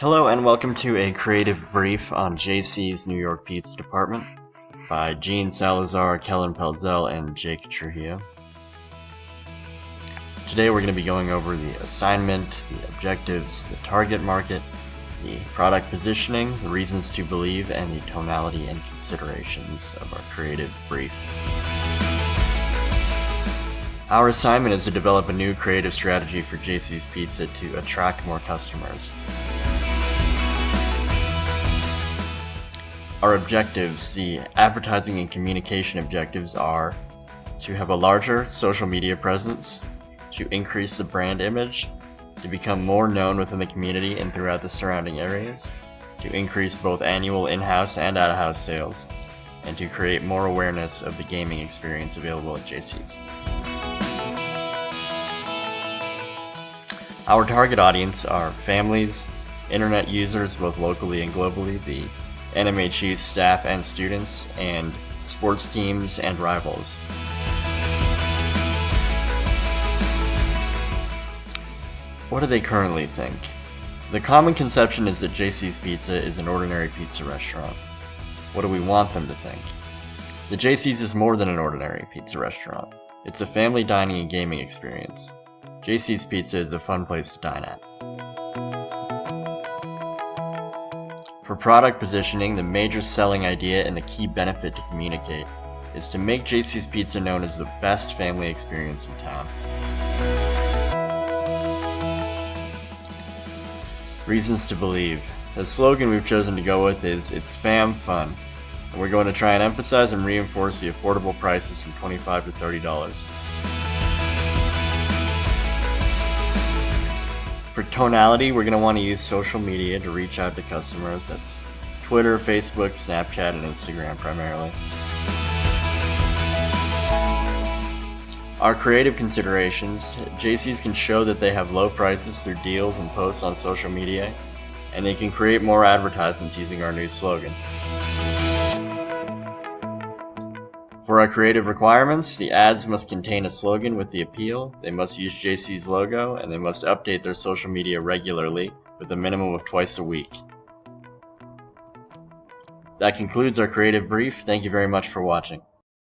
Hello and welcome to a creative brief on JC's New York Pizza Department by Gene Salazar, Kellen Pelzel, and Jake Trujillo. Today we're going to be going over the assignment, the objectives, the target market, the product positioning, the reasons to believe, and the tonality and considerations of our creative brief. Our assignment is to develop a new creative strategy for JC's Pizza to attract more customers. Our objectives, the advertising and communication objectives, are to have a larger social media presence, to increase the brand image, to become more known within the community and throughout the surrounding areas, to increase both annual in-house and out-of-house sales, and to create more awareness of the gaming experience available at JC's. Our target audience are families, internet users both locally and globally, the NMHE staff and students, and sports teams and rivals. What do they currently think? The common conception is that JC's Pizza is an ordinary pizza restaurant. What do we want them to think? The JC's is more than an ordinary pizza restaurant. It's a family dining and gaming experience. JC's Pizza is a fun place to dine at. For product positioning, the major selling idea and the key benefit to communicate is to make JC's Pizza known as the best family experience in town. Reasons to believe. The slogan we've chosen to go with is "It's fam fun," and we're going to try and emphasize and reinforce the affordable prices from $25 to $30. For tonality, we're going to want to use social media to reach out to customers. That's Twitter, Facebook, Snapchat, and Instagram primarily. Our creative considerations. JC's can show that they have low prices through deals and posts on social media, and they can create more advertisements using our new slogan. For our creative requirements, the ads must contain a slogan with the appeal, they must use JC's logo, and they must update their social media regularly with a minimum of twice a week. That concludes our creative brief. Thank you very much for watching.